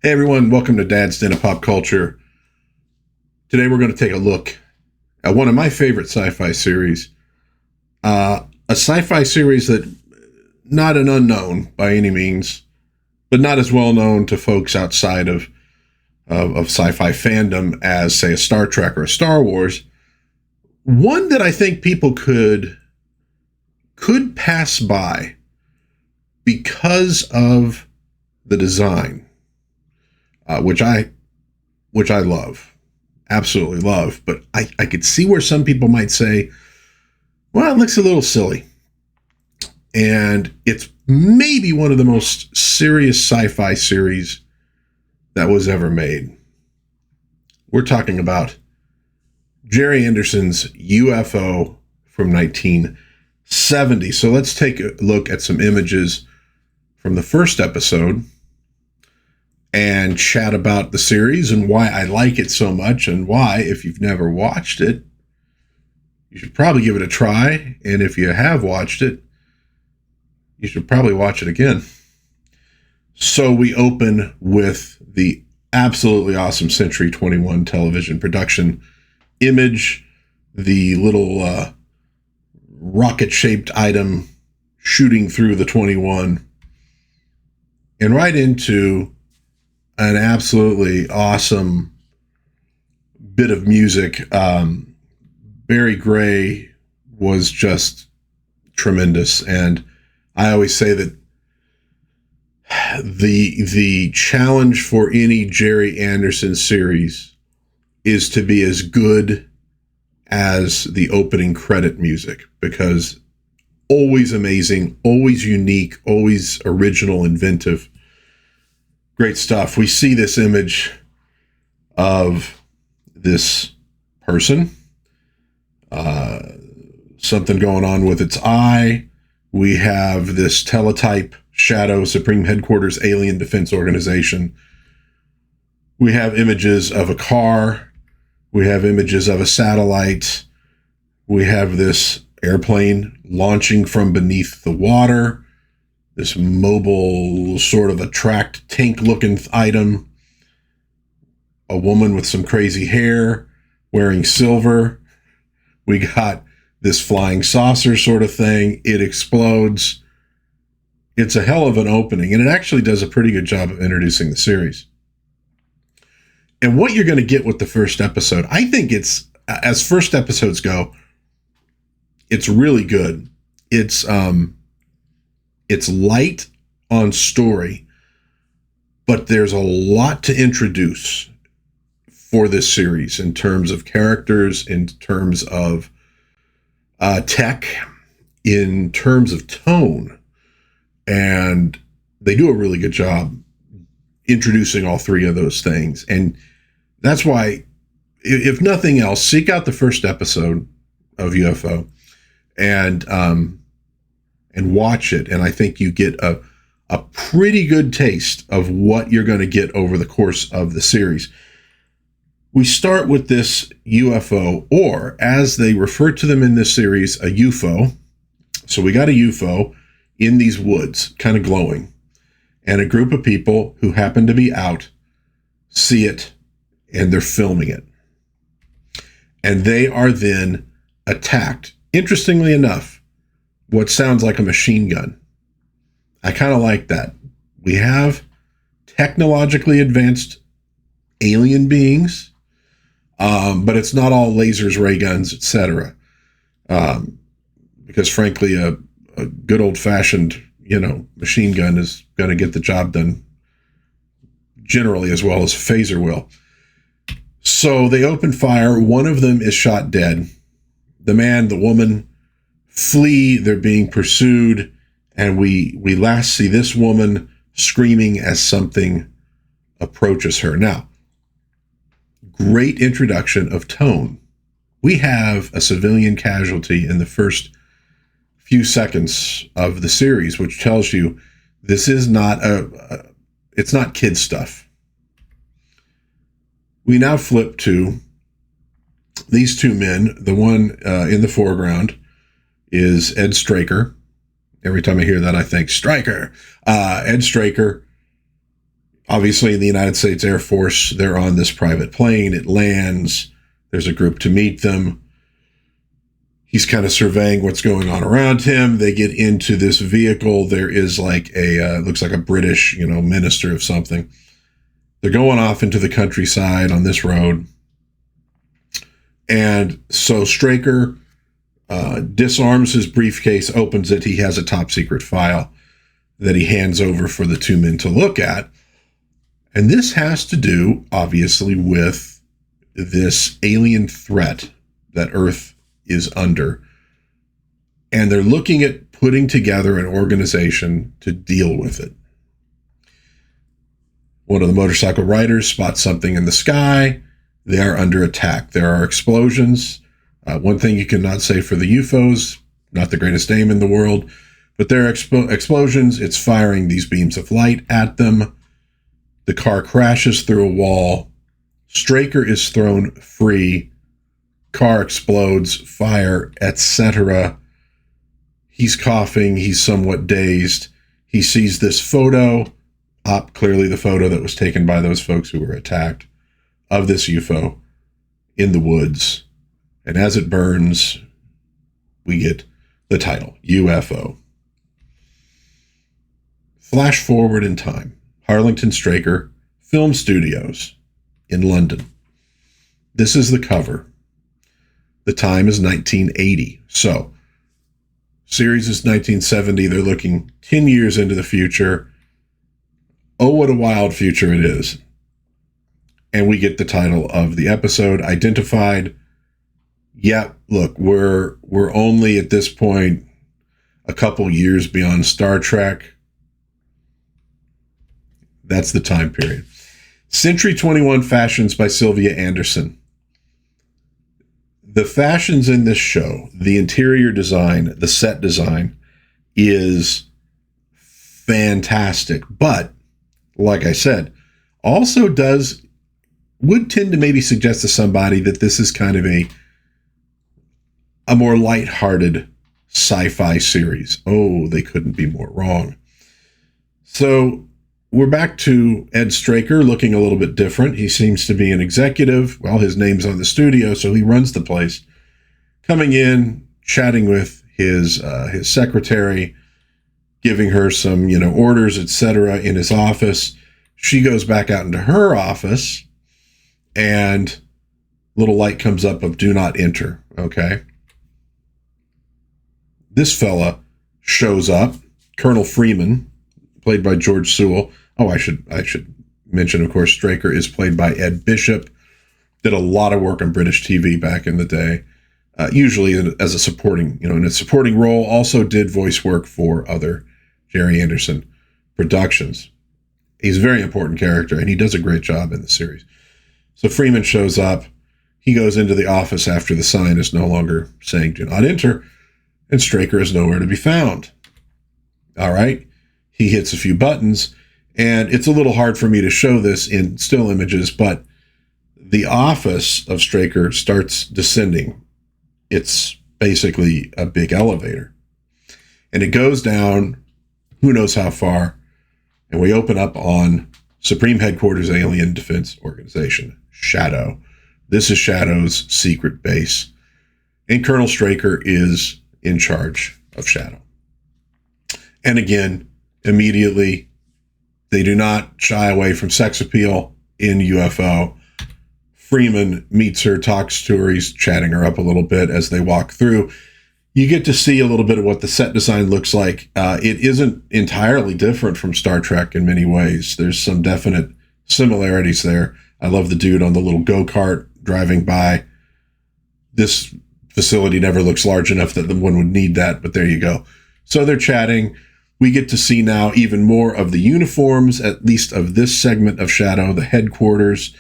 Hey everyone, welcome to Dad's Den of Pop Culture. Today we're going to take a look at one of my favorite sci-fi series. A sci-fi series that, not an unknown by any means, but not as well known to folks outside of sci-fi fandom as, say, a Star Trek or a Star Wars. One that I think people could pass by because of the design. Which I love, absolutely love, but I could see where some people might say, well, it looks a little silly. And it's maybe one of the most serious sci-fi series that was ever made. We're talking about Gerry Anderson's UFO from 1970. So let's take a look at some images from the first episode and chat about the series and why I like it so much, and why, if you've never watched it, you should probably give it a try. And if you have watched it, you should probably watch it again. So we open with the absolutely awesome Century 21 television production image, the little rocket-shaped item shooting through the 21, and right into an absolutely awesome bit of music. Barry Gray was just tremendous. And I always say that the challenge for any Gerry Anderson series is to be as good as the opening credit music, because always amazing, always unique, always original, inventive. Great stuff. We see this image of this person, something going on with its eye. We have this teletype Shado, Supreme Headquarters Alien Defense Organization. We have images of a car. We have images of a satellite. We have this airplane launching from beneath the water. This mobile sort of a tracked tank-looking item. A woman with some crazy hair wearing silver. We got this flying saucer sort of thing. It explodes. It's a hell of an opening, and it actually does a pretty good job of introducing the series. And what you're going to get with the first episode, I think it's, as first episodes go, it's really good. It's light on story, but there's a lot to introduce for this series in terms of characters, in terms of tech, in terms of tone. And they do a really good job introducing all three of those things. And that's why, if nothing else, seek out the first episode of UFO and watch it. And I think you get a pretty good taste of what you're going to get over the course of the series. We start with this UFO, or as they refer to them in this series, a UFO. So we got a UFO in these woods, kind of glowing, and a group of people who happen to be out see it, and they're filming it. And they are then attacked. Interestingly enough, what sounds like a machine gun. I kind of like that. We have technologically advanced alien beings, but it's not all lasers, ray guns, etc. Because frankly, a good old-fashioned, machine gun is going to get the job done generally as well as a phaser will. So they open fire. One of them is shot dead. The man, the woman flee. They're being pursued. And we last see this woman screaming as something approaches her. Now, great introduction of tone. We have a civilian casualty in the first few seconds of the series, which tells you this is not it's not kid stuff. We now flip to these two men. The one in the foreground is Ed Straker. Every time I hear that, I think Stryker. Ed Straker Obviously, in the United States Air Force, they're on this private plane. It lands. There's a group to meet them. He's kind of surveying what's going on around him. They get into this vehicle. There is like looks like a British, minister of something. They're going off into the countryside on this road. And so Straker disarms his briefcase, opens it. He has a top secret file that he hands over for the two men to look at. And this has to do, obviously, with this alien threat that Earth is under. And they're looking at putting together an organization to deal with it. One of the motorcycle riders spots something in the sky. They are under attack. There are explosions. One thing you cannot say for the UFOs, not the greatest aim in the world, but there are explosions. It's firing these beams of light at them. The car crashes through a wall. Straker is thrown free. Car explodes, fire, etc. He's coughing. He's somewhat dazed. He sees this photo, clearly the photo that was taken by those folks who were attacked, of this UFO in the woods. And as it burns, we get the title, UFO. Flash forward in time. Harlington Straker Film Studios in London. This is the cover. The time is 1980. So, series is 1970. They're looking 10 years into the future. Oh, what a wild future it is. And we get the title of the episode, Identified. Yeah, look, we're only at this point a couple years beyond Star Trek. That's the time period. Century 21 fashions by Sylvia Anderson. The fashions in this show, the interior design, the set design is fantastic. But, like I said, also would tend to maybe suggest to somebody that this is kind of a more lighthearted sci-fi series. Oh, they couldn't be more wrong. So we're back to Ed Straker looking a little bit different. He seems to be an executive. Well, his name's on the studio, so he runs the place. Coming in, chatting with his secretary, giving her some, orders, etc. in his office. She goes back out into her office, and little light comes up of do not enter. Okay. This fella shows up, Colonel Freeman, played by George Sewell. Oh, I should mention, of course, Straker is played by Ed Bishop. Did a lot of work on British TV back in the day, usually as a supporting, in a supporting role. Also did voice work for other Gerry Anderson productions. He's a very important character, and he does a great job in the series. So Freeman shows up. He goes into the office after the sign is no longer saying do not enter, and Straker is nowhere to be found. All right. He hits a few buttons, and it's a little hard for me to show this in still images, but the office of Straker starts descending. It's basically a big elevator, and it goes down who knows how far, and we open up on Supreme Headquarters Alien Defense Organization, Shado. This is Shado's secret base, and Colonel Straker is in charge of Shado. And again, immediately, they do not shy away from sex appeal in UFO. Freeman meets her, talks to her, he's chatting her up a little bit as they walk through. You get to see a little bit of what the set design looks like. It isn't entirely different from Star Trek in many ways. There's some definite similarities there. I love the dude on the little go-kart driving by. This facility never looks large enough that one would need that, but there you go. So they're chatting. We get to see now even more of the uniforms, at least of this segment of Shado, the headquarters.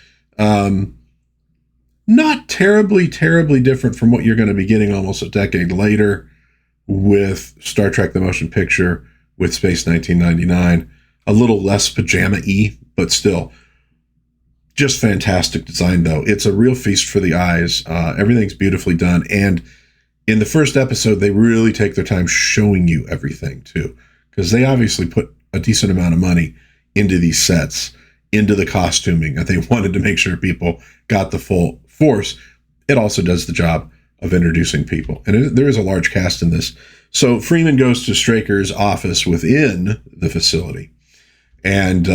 Not terribly different from what you're going to be getting almost a decade later with Star Trek The Motion Picture, with Space 1999. A little less pajama-y, but still. Just fantastic design, though. It's a real feast for the eyes. Everything's beautifully done. And in the first episode, they really take their time showing you everything, too. Because they obviously put a decent amount of money into these sets. into the costuming. They wanted to make sure people got the full force. It also does the job of introducing people. And there is a large cast in this. So Freeman goes to Straker's office within the facility and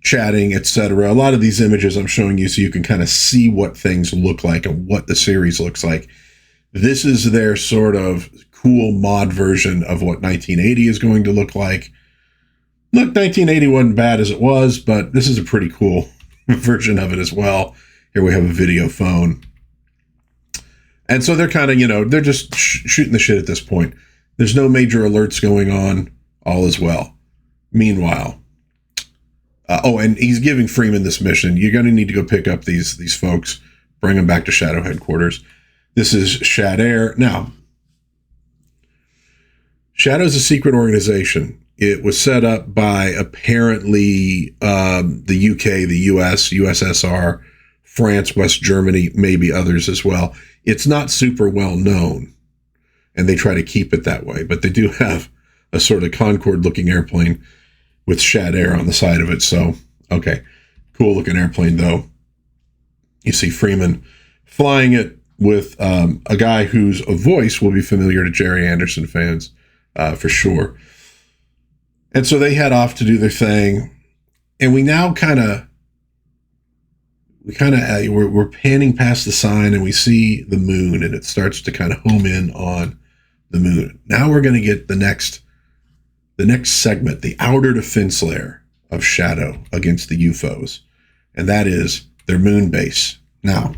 chatting, etc. A lot of these images I'm showing you so you can kind of see what things look like and what the series looks like. This is their sort of cool mod version of what 1980 is going to look like. Look, 1980 wasn't bad as it was, but this is a pretty cool version of it as well. Here we have a video phone. And so they're kind of, they're just shooting the shit at this point. There's no major alerts going on. All is well. Meanwhile, and he's giving Freeman this mission. You're going to need to go pick up these folks, bring them back to Shado headquarters. This is Shado. Now, Shado's a secret organization. It was set up by apparently the UK, the US, USSR, France, West Germany, maybe others as well. It's not super well known, and they try to keep it that way. But they do have a sort of Concorde-looking airplane with Shado on the side of it. So, okay, cool-looking airplane, though. You see Freeman flying it with a guy whose voice will be familiar to Gerry Anderson fans for sure. And so they head off to do their thing, and we now we're panning past the sign, and we see the moon, and it starts to kind of home in on the moon. Now we're going to get the next segment, the outer defense layer of Shado against the UFOs, and that is their moon base. Now,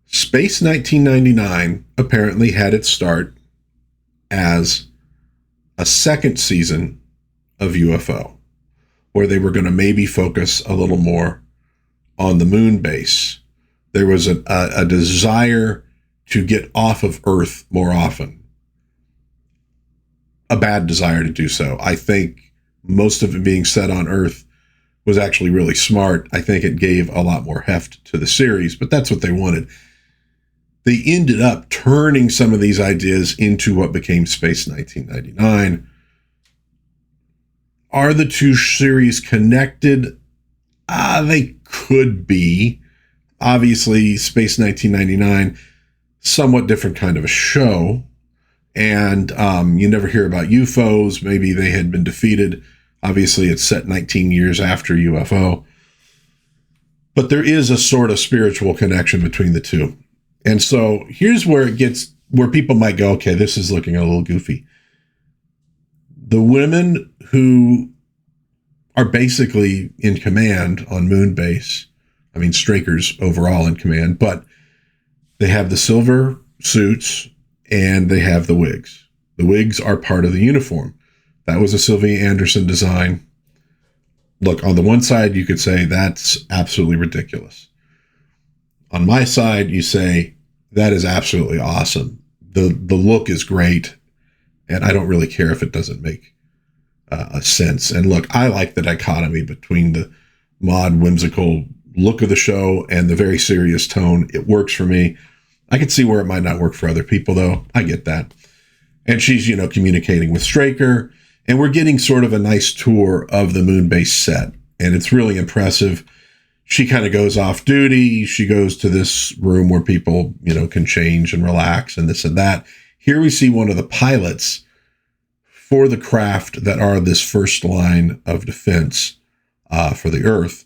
Space 1999 apparently had its start as a second season of UFO, where they were going to maybe focus a little more on the moon base. There was a desire to get off of Earth more often. A bad desire to do so. I think most of it being set on Earth was actually really smart. I think it gave a lot more heft to the series, but that's what they wanted. They ended up turning some of these ideas into what became Space 1999. Are the two series connected? They could be. Obviously, Space 1999, somewhat different kind of a show. And you never hear about UFOs. Maybe they had been defeated. Obviously, it's set 19 years after UFO. But there is a sort of spiritual connection between the two. And so here's where it gets, where people might go, okay, this is looking a little goofy. The women who are basically in command on Moonbase, I mean, Straker's overall in command, but they have the silver suits and they have the wigs. The wigs are part of the uniform. That was a Sylvia Anderson design. Look, on the one side, you could say that's absolutely ridiculous. On my side, you say, that is absolutely awesome. The look is great, and I don't really care if it doesn't make a sense. And look, I like the dichotomy between the mod whimsical look of the show and the very serious tone. It works for me. I can see where it might not work for other people, though. I get that. And she's, communicating with Straker, and we're getting sort of a nice tour of the Moonbase set, and it's really impressive. She kind of goes off duty. She goes to this room where people, can change and relax and this and that. Here we see one of the pilots for the craft that are this first line of defense for the Earth.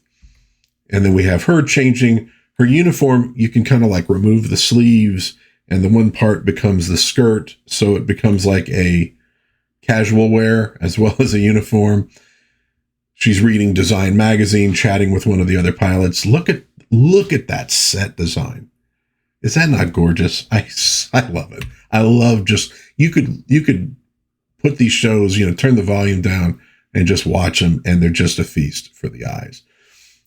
And then we have her changing her uniform. You can kind of like remove the sleeves and the one part becomes the skirt. So it becomes like a casual wear as well as a uniform. She's reading Design Magazine, chatting with one of the other pilots. Look at that set design. Is that not gorgeous? I love it. I love just, you could put these shows, turn the volume down and just watch them, and they're just a feast for the eyes.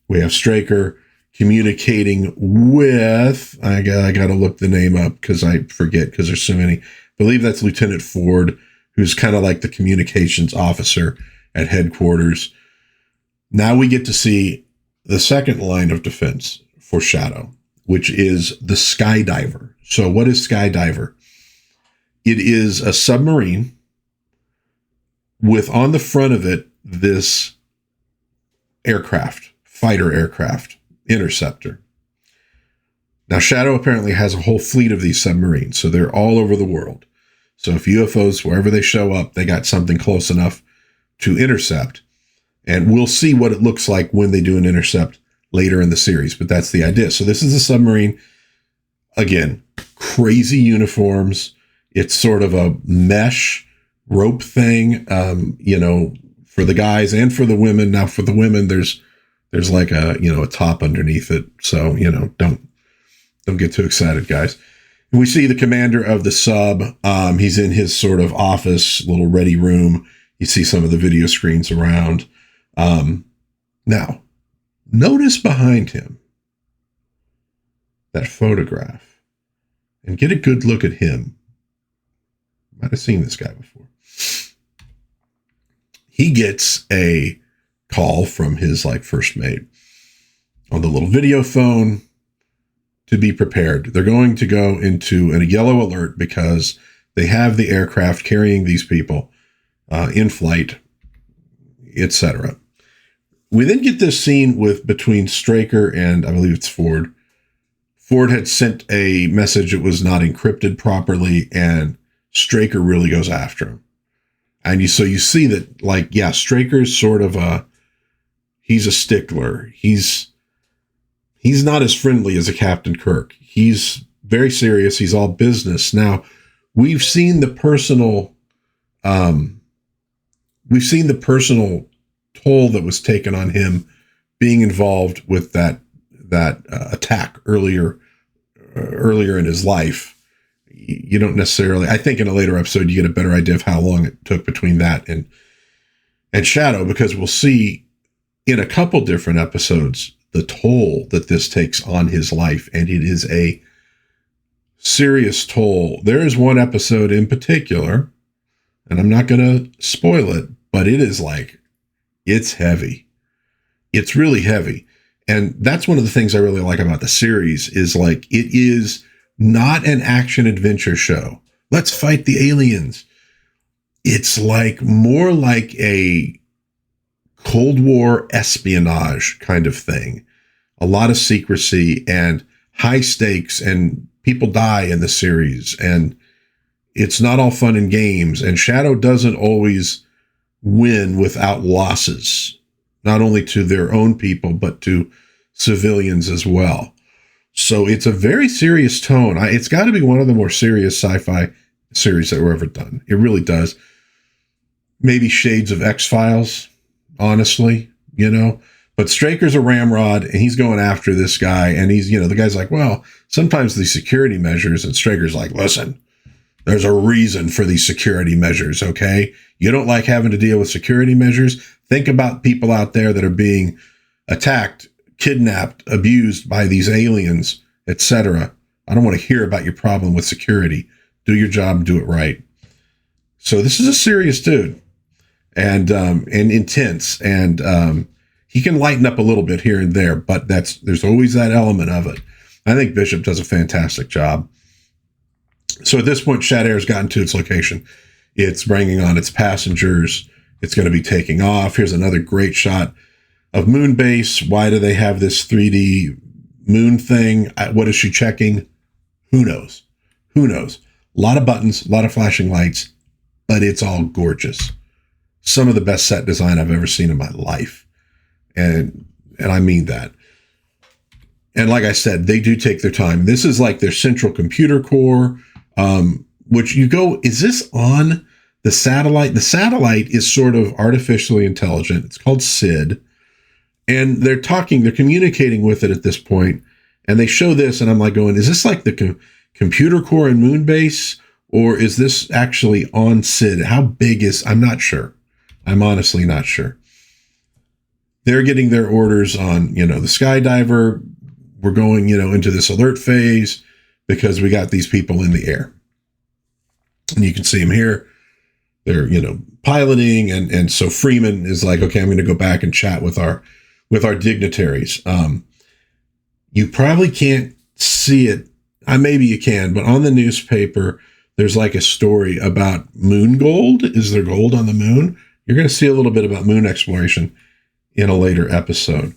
We have Straker communicating with, I got to look the name up because I forget because there's so many. I believe that's Lieutenant Ford, who's kind of like the communications officer at headquarters. Now we get to see the second line of defense for Shado, which is the Skydiver. So what is Skydiver? It is a submarine with on the front of it this aircraft, fighter aircraft, interceptor. Now, Shado apparently has a whole fleet of these submarines, so they're all over the world. So if UFOs, wherever they show up, they got something close enough to intercept. And we'll see what it looks like when they do an intercept later in the series, but that's the idea. So this is a submarine. Again, crazy uniforms. It's sort of a mesh rope thing, for the guys and for the women. Now for the women, there's like a top underneath it. So, don't get too excited, guys. And we see the commander of the sub. He's in his sort of office, little ready room. You see some of the video screens around. Now, notice behind him that photograph and get a good look at him. Might have seen this guy before. He gets a call from his first mate on the little video phone to be prepared. They're going to go into a yellow alert because they have the aircraft carrying these people in flight, etc. We then get this scene between Straker and I believe it's Ford. Ford had sent a message that was not encrypted properly, and Straker really goes after him. And so you see that, Straker's sort of he's a stickler. He's not as friendly as a Captain Kirk. He's very serious. He's all business. Now, we've seen the personal toll that was taken on him being involved with that attack earlier in his life. You don't necessarily, I think in a later episode, you get a better idea of how long it took between that and Shado, because we'll see in a couple different episodes the toll that this takes on his life. And it is a serious toll. There is one episode in particular, and I'm not going to spoil it, but it is it's heavy. It's really heavy. And that's one of the things I really like about the series is it is not an action adventure show. Let's fight the aliens. It's more like a Cold War espionage kind of thing. A lot of secrecy and high stakes, and people die in the series, and it's not all fun and games. And Shado doesn't always win without losses, not only to their own people, but to civilians as well. So it's a very serious tone. It's got to be one of the more serious sci-fi series that were ever done. It really does. Maybe shades of X-Files, honestly, But Straker's a ramrod, and he's going after this guy. And he's, the guy's well, sometimes these security measures, and Straker's listen, there's a reason for these security measures, okay? You don't like having to deal with security measures? Think about people out there that are being attacked, kidnapped, abused by these aliens, etc. I don't want to hear about your problem with security. Do your job and do it right. So this is a serious dude, and intense, and he can lighten up a little bit here and there, but there's always that element of it. I think Bishop does a fantastic job. So at this point, Shad Air's gotten to its location. It's bringing on its passengers. It's going to be taking off. Here's another great shot of Moonbase. Why do they have this 3D moon thing? What is she checking? Who knows? Who knows? A lot of buttons, a lot of flashing lights, but it's all gorgeous. Some of the best set design I've ever seen in my life. And I mean that. And like I said, they do take their time. This is their central computer core, which you go, is this on the satellite? The satellite is sort of artificially intelligent. It's called SID. And they're communicating with it at this point. And they show this, and I'm going, is this the computer core in Moonbase? Or is this actually on SID? How big I'm not sure. I'm honestly not sure. They're getting their orders on, the skydiver. We're going, into this alert phase because we got these people in the air. And you can see them here. They're, piloting. And so Freeman is okay, I'm going to go back and chat with our dignitaries. You probably can't see it. Maybe you can, but on the newspaper, there's a story about moon gold. Is there gold on the moon? you're going to see a little bit about moon exploration in a later episode.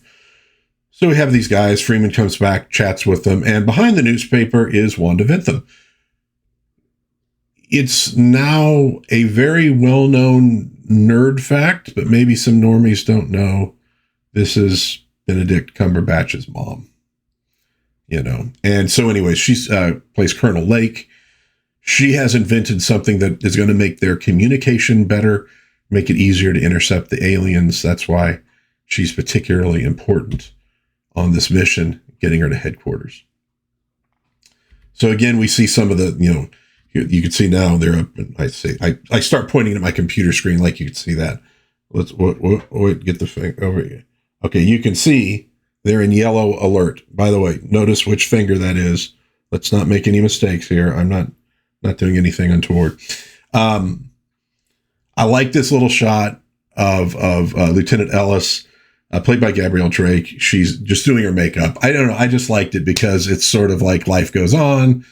So we have these guys. Freeman comes back, chats with them, and behind the newspaper is Wanda Vintham. It's now a very well-known nerd fact, but maybe some normies don't know. This is Benedict Cumberbatch's mom, you know. And so anyway, she plays Colonel Lake. She has invented something that is going to make their communication better, make it easier to intercept the aliens. That's why she's particularly important on this mission, getting her to headquarters. So again, we see some of the, you know, you can see now they're up, and I start pointing at my computer screen like you can see that. Let's wait, get the thing over here. Okay, you can see they're in yellow alert. By the way, notice which finger that is. Let's not make any mistakes here. I'm not doing anything untoward. I like this little shot of Lieutenant Ellis, played by Gabrielle Drake. She's just doing her makeup. I don't know. I just liked it because it's sort of like life goes on.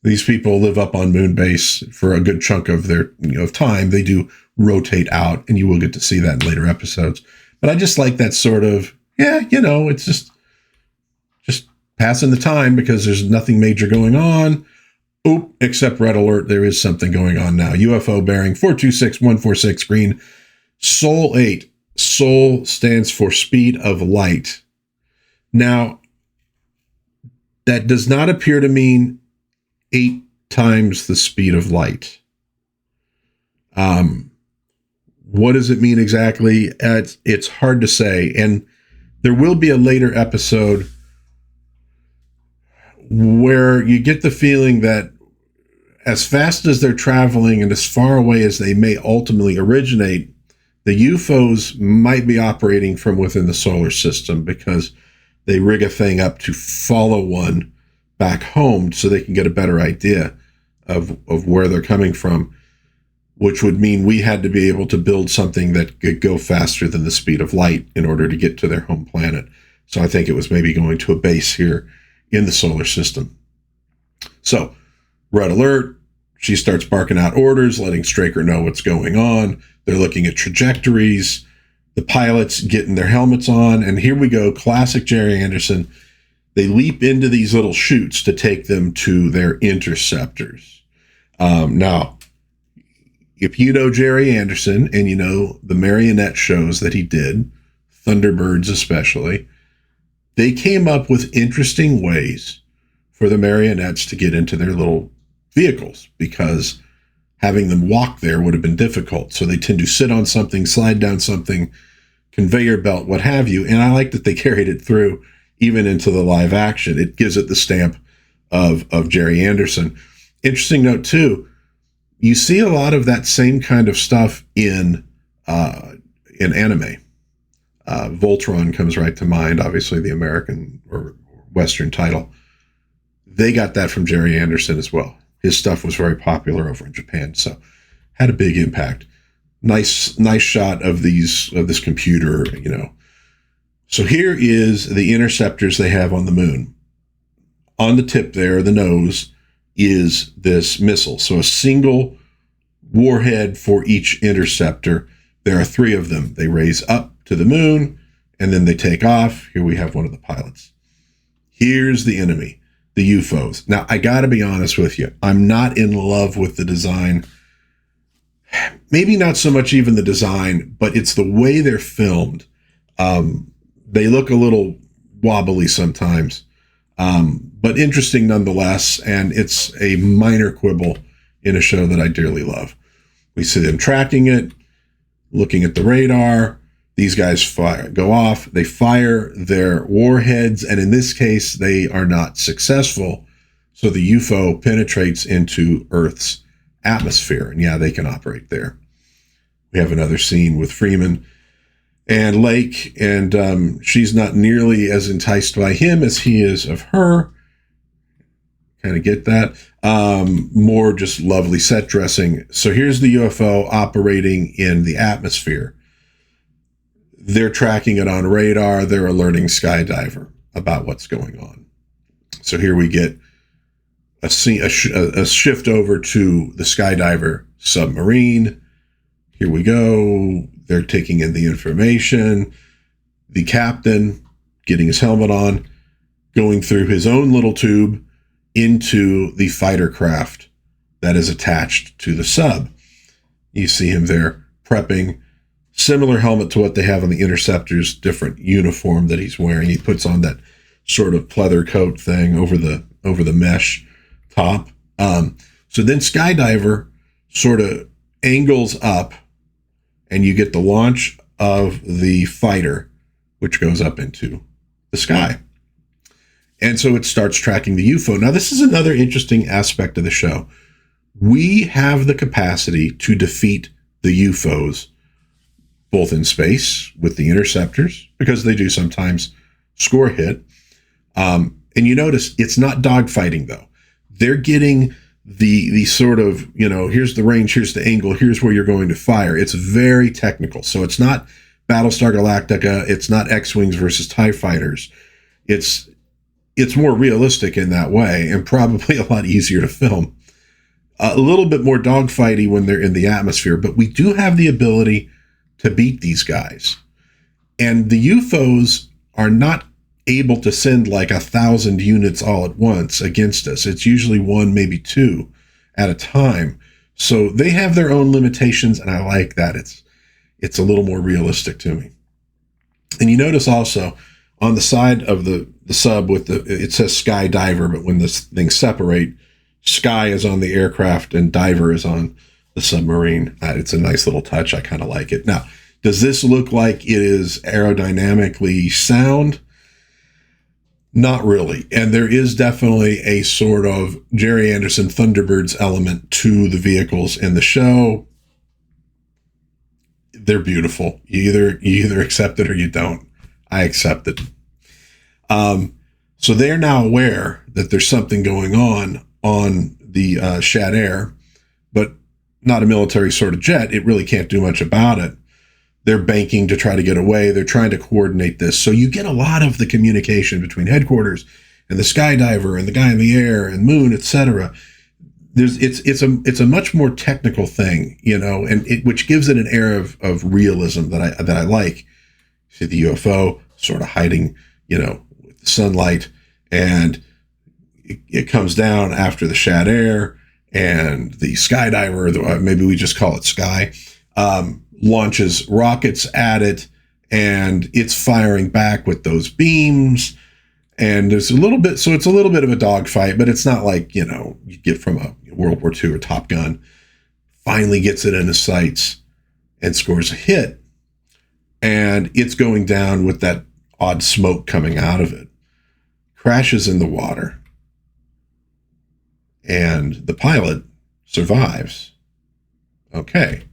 These people live up on Moonbase for a good chunk of their time. They do rotate out, and you will get to see that in later episodes. But I just like that sort of, it's just passing the time because there's nothing major going on. Oop, except red alert, there is something going on now. UFO bearing 426146 green, Sol 8. Sol stands for speed of light. Now, that does not appear to mean 8 times the speed of light. What does it mean exactly? It's hard to say. And there will be a later episode where you get the feeling that as fast as they're traveling and as far away as they may ultimately originate, the UFOs might be operating from within the solar system because they rig a thing up to follow one back home so they can get a better idea of where they're coming from, which would mean we had to be able to build something that could go faster than the speed of light in order to get to their home planet. So I think it was maybe going to a base here in the solar system. So, red alert, she starts barking out orders, letting Straker know what's going on. They're looking at trajectories, the pilots getting their helmets on, and here we go, classic Gerry Anderson. They leap into these little chutes to take them to their interceptors. Now, if you know Gerry Anderson and you know the marionette shows that he did, Thunderbirds especially, they came up with interesting ways for the marionettes to get into their little vehicles because having them walk there would have been difficult. So they tend to sit on something, slide down something, conveyor belt, what have you. And I like that they carried it through even into the live action. It gives it the stamp of Gerry Anderson. Interesting note too, you see a lot of that same kind of stuff in anime. Voltron comes right to mind, obviously the American or Western title. They got that from Gerry Anderson as well. His stuff was very popular over in Japan, so had a big impact. Nice shot of this computer, So here is the interceptors they have on the moon. On the tip there, the nose, is this missile. So a single warhead for each interceptor. There are 3 of them. They raise up to the moon, and then they take off. Here we have one of the pilots. Here's the enemy, the UFOs. Now, I got to be honest with you. I'm not in love with the design. Maybe not so much even the design, but it's the way they're filmed. They look a little wobbly sometimes, but interesting nonetheless. And it's a minor quibble in a show that I dearly love. We see them tracking it, looking at the radar. These guys go off. They fire their warheads. And in this case, they are not successful. So the UFO penetrates into Earth's atmosphere. And yeah, they can operate there. We have another scene with Freeman and Lake, and she's not nearly as enticed by him as he is of her. Kind of get that. More just lovely set dressing. So here's the UFO operating in the atmosphere. They're tracking it on radar. They're alerting Skydiver about what's going on. So here we get a shift over to the Skydiver submarine. Here we go. They're taking in the information. The captain getting his helmet on, going through his own little tube into the fighter craft that is attached to the sub. You see him there prepping. Similar helmet to what they have on the Interceptor's different uniform that he's wearing. He puts on that sort of pleather coat thing over the mesh top. So then Skydiver sort of angles up, and you get the launch of the fighter, which goes up into the sky. And so it starts tracking the UFO. Now, this is another interesting aspect of the show. We have the capacity to defeat the UFOs, both in space with the interceptors, because they do sometimes score hit. And you notice it's not dogfighting, though. They're getting the sort of, here's the range, here's the angle, here's where you're going to fire. It's very technical. So it's not Battlestar Galactica. It's not X-Wings versus TIE fighters. It's more realistic in that way, and probably a lot easier to film. A little bit more dogfighty when they're in the atmosphere, but we do have the ability to beat these guys. And the UFOs are not able to send like 1,000 units all at once against us. It's usually one, maybe two at a time. So they have their own limitations, and I like that. It's a little more realistic to me. And you notice also on the side of the sub it says Skydiver, but when this things separate, Sky is on the aircraft and Diver is on the submarine. It's a nice little touch. I kind of like it. Now, does this look like it is aerodynamically sound? Not really. And there is definitely a sort of Gerry Anderson Thunderbirds element to the vehicles in the show. They're beautiful. You either accept it or you don't. I accept it. So they're now aware that there's something going on the Shado, but not a military sort of jet. It really can't do much about it. They're banking to try to get away. They're trying to coordinate this. So you get a lot of the communication between headquarters and the Skydiver and the guy in the air and Moon, etc. It's a much more technical thing, and which gives it an air of realism that I like. You see the UFO sort of hiding, with the sunlight, and it comes down after the Shado, and the Skydiver, maybe we just call it Sky, launches rockets at it, and it's firing back with those beams. And there's it's a little bit of a dogfight, but it's not like, you get from a World War II or Top Gun. Finally gets it in his sights and scores a hit. And it's going down with that odd smoke coming out of it. Crashes in the water. And the pilot survives. Okay.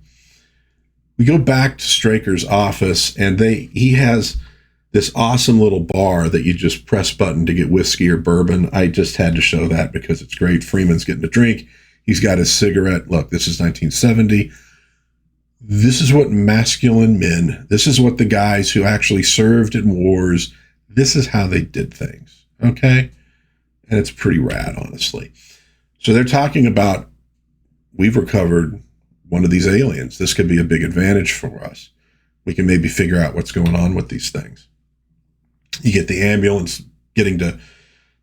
We go back to Straker's office, and he has this awesome little bar that you just press button to get whiskey or bourbon. I just had to show that because it's great. Freeman's getting a drink. He's got his cigarette. Look, this is 1970. This is what masculine men, this is what the guys who actually served in wars, this is how they did things. Okay? And it's pretty rad, honestly. So they're talking about, we've recovered one of these aliens. This could be a big advantage for us. We can maybe figure out what's going on with these things. You get the ambulance getting to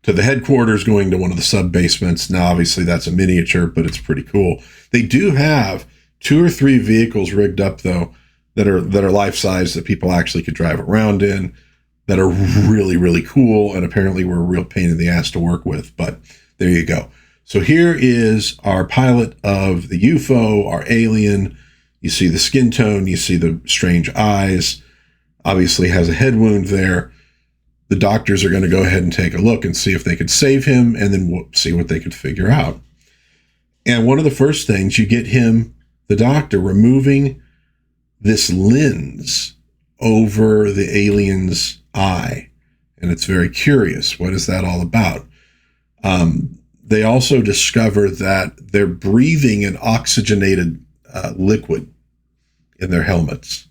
the headquarters, going to one of the sub-basements. Now, obviously, that's a miniature, but it's pretty cool. They do have 2 or 3 vehicles rigged up, though, that are life-size, that people actually could drive around in, that are really, really cool, and apparently were a real pain in the ass to work with. But there you go. So here is our pilot of the UFO, our alien. You see the skin tone. You see the strange eyes. Obviously has a head wound there. The doctors are going to go ahead and take a look and see if they could save him, and then we'll see what they could figure out. And one of the first things, you get him, the doctor, removing this lens over the alien's eye. And it's very curious. What is that all about? They also discover that they're breathing an oxygenated liquid in their helmets.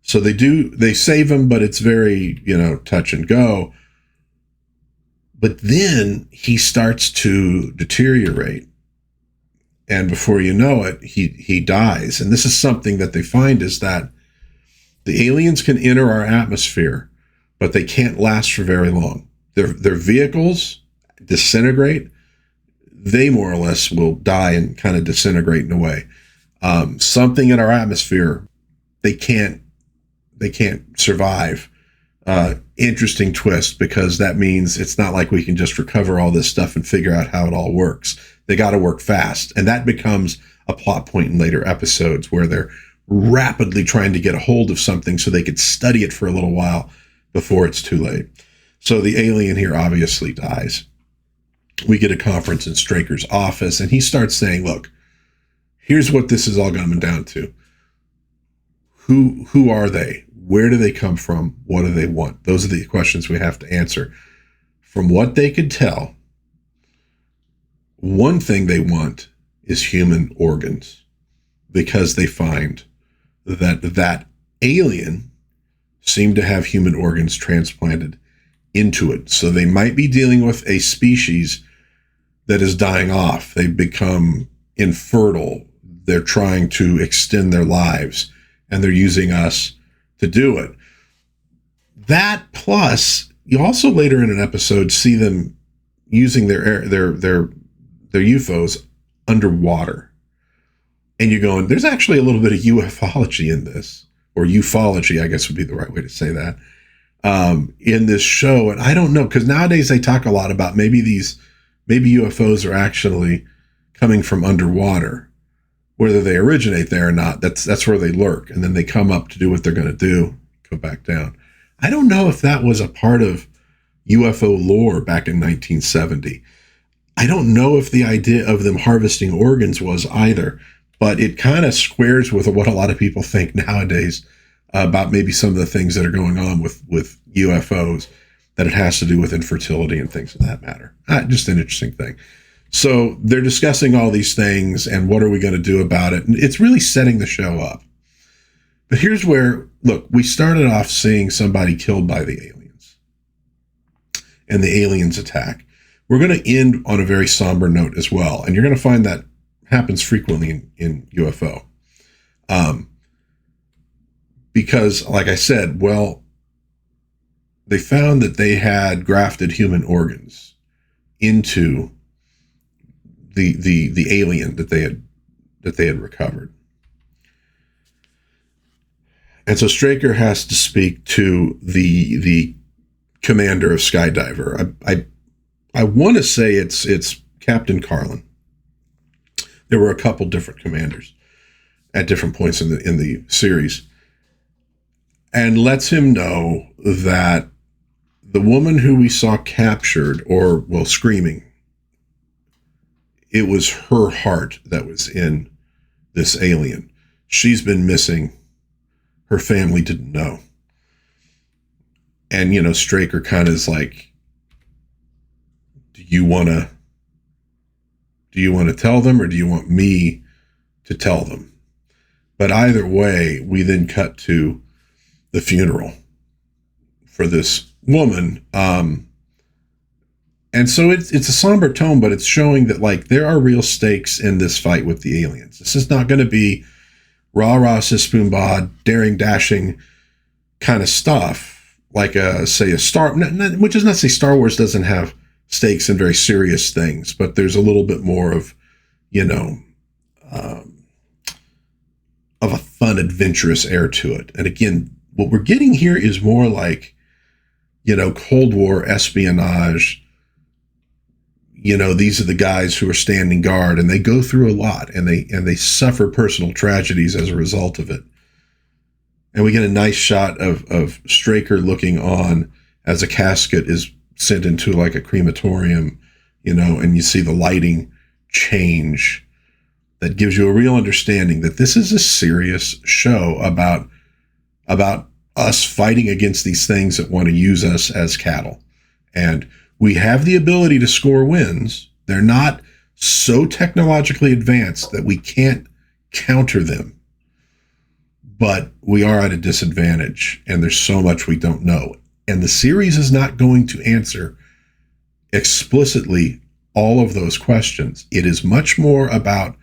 So they save him, but it's very, touch and go. But then he starts to deteriorate. And before you know it, he dies. And this is something that they find, is that the aliens can enter our atmosphere, but they can't last for very long. Their vehicles disintegrate. They more or less will die and kind of disintegrate in a way. Something in our atmosphere, they can't survive. Interesting twist, because that means it's not like we can just recover all this stuff and figure out how it all works. They got to work fast. And that becomes a plot point in later episodes, where they're rapidly trying to get a hold of something so they could study it for a little while before it's too late. So the alien here obviously dies. We get a conference in Straker's office, and he starts saying, look, here's what this is all coming down to. Who are they? Where do they come from? What do they want? Those are the questions we have to answer. From what they could tell, one thing they want is human organs, because they find that alien seemed to have human organs transplanted into it. So they might be dealing with a species that is dying off. They've become infertile. They're trying to extend their lives, and they're using us to do it. That, plus you also later in an episode see them using their UFOs underwater. And you're going, there's actually a little bit of ufology in this, or ufology, I guess would be the right way to say that, in this show. And I don't know, because nowadays they talk a lot about maybe UFOs are actually coming from underwater. Whether they originate there or not, that's where they lurk. And then they come up to do what they're going to do, go back down. I don't know if that was a part of UFO lore back in 1970. I don't know if the idea of them harvesting organs was either, but it kind of squares with what a lot of people think nowadays about maybe some of the things that are going on with UFOs, that it has to do with infertility and things of that matter. Just an interesting thing. So they're discussing all these things and what are we going to do about it? And it's really setting the show up. But here's where, look, we started off seeing somebody killed by the aliens and the aliens attack. We're going to end on a very somber note as well. And you're going to find that happens frequently in UFO. Because, like I said, well, they found that they had grafted human organs into the alien that they had recovered. And so Straker has to speak to the commander of Skydiver. I want to say it's Captain Carlin. There were a couple different commanders at different points in the series, and lets him know that the woman who we saw captured, or well, screaming, it was her heart that was in this alien. She's been missing. Her family didn't know. And, Straker kind of is like, do you want to tell them, or do you want me to tell them? But either way, we then cut to the funeral for this woman. And so it's a somber tone, but it's showing that, like, there are real stakes in this fight with the aliens. This is not going to be rah-rah, sis-boom-bah, daring, dashing kind of stuff, like, say, a Star... which is not to say Star Wars doesn't have stakes and very serious things, but there's a little bit more of, of a fun, adventurous air to it. And again, what we're getting here is more like, Cold War espionage. These are the guys who are standing guard, and they go through a lot, and they suffer personal tragedies as a result of it. And we get a nice shot of Straker looking on as a casket is sent into like a crematorium, and you see the lighting change. That gives you a real understanding that this is a serious show about us fighting against these things that want to use us as cattle. And we have the ability to score wins. They're not so technologically advanced that we can't counter them, but we are at a disadvantage, and there's so much we don't know. And the series is not going to answer explicitly all of those questions. It is much more about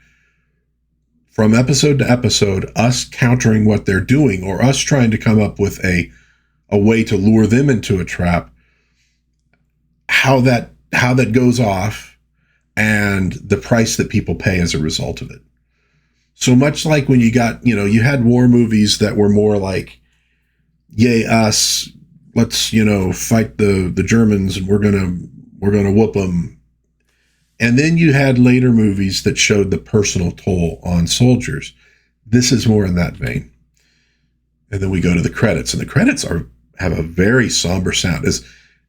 from episode to episode, us countering what they're doing or us trying to come up with a way to lure them into a trap, how that goes off and the price that people pay as a result of it. So much like when you got, you had war movies that were more like, yay us, let's, fight the Germans and we're going to whoop them. And then you had later movies that showed the personal toll on soldiers. This is more in that vein. And then we go to the credits, and the credits have a very somber sound.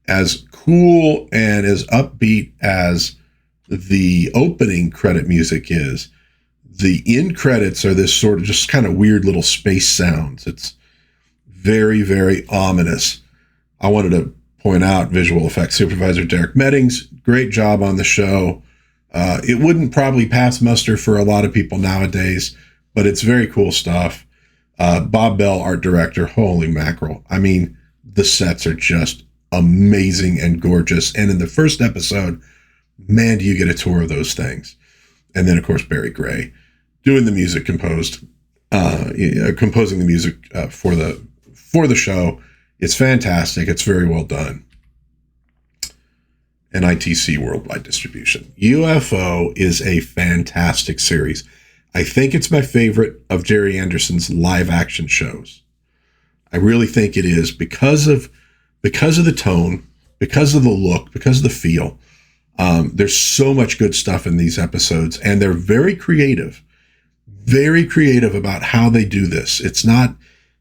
As cool and as upbeat as the opening credit music is, the end credits are this sort of just kind of weird little space sounds. It's very, very ominous. I wanted to point out visual effects supervisor Derek Meddings, great job on the show. It wouldn't probably pass muster for a lot of people nowadays, but it's very cool stuff. Bob Bell, art director, holy mackerel. I mean, the sets are just amazing and gorgeous. And in the first episode, man, do you get a tour of those things. And then, of course, Barry Gray doing the music, composing the music for the show. It's fantastic. It's very well done. And ITC worldwide distribution. UFO is a fantastic series. I think it's my favorite of Gerry Anderson's live action shows. I really think it is because of the tone, because of the look, because of the feel. There's so much good stuff in these episodes, and they're very creative about how they do this. It's not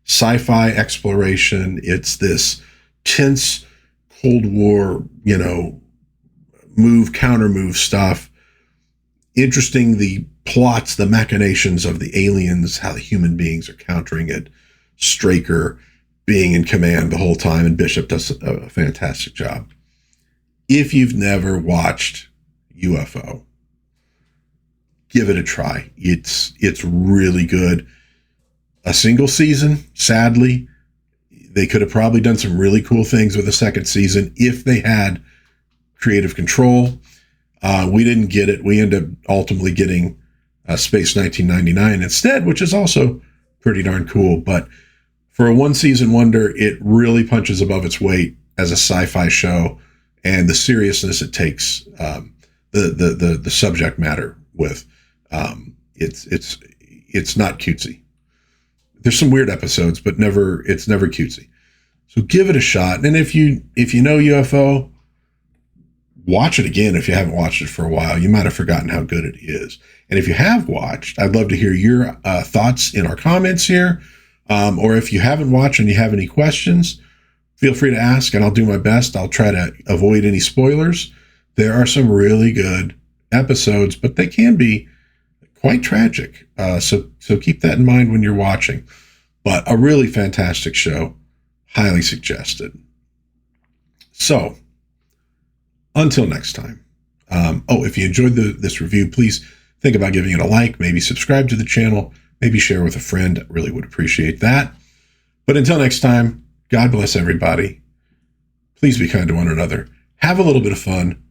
sci-fi exploration. It's this tense Cold War, counter move stuff. Interesting, the plots, the machinations of the aliens, how the human beings are countering it. Straker being in command the whole time, and Bishop does a fantastic job. If you've never watched UFO, give it a try. It's really good. A single season, sadly, they could have probably done some really cool things with a second season if they had creative control. We didn't get it. We ended up ultimately getting Space 1999 instead, which is also pretty darn cool. But for a one-season wonder, it really punches above its weight as a sci-fi show, and the seriousness it takes the subject matter with. It's not cutesy. There's some weird episodes, but it's never cutesy. So give it a shot. And if you know UFO, watch it again. If you haven't watched it for a while, you might have forgotten how good it is. And if you have watched, I'd love to hear your thoughts in our comments here. Or if you haven't watched and you have any questions, feel free to ask, and I'll do my best. I'll try to avoid any spoilers. There are some really good episodes, but they can be quite tragic. So keep that in mind when you're watching. But a really fantastic show. Highly suggested. So, until next time. If you enjoyed this review, please think about giving it a like, maybe subscribe to the channel, maybe share with a friend. I really would appreciate that. But until next time, God bless everybody. Please be kind to one another. Have a little bit of fun.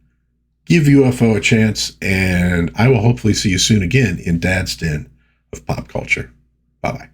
Give UFO a chance, and I will hopefully see you soon again in Dad's Den of Pop Culture. Bye-bye.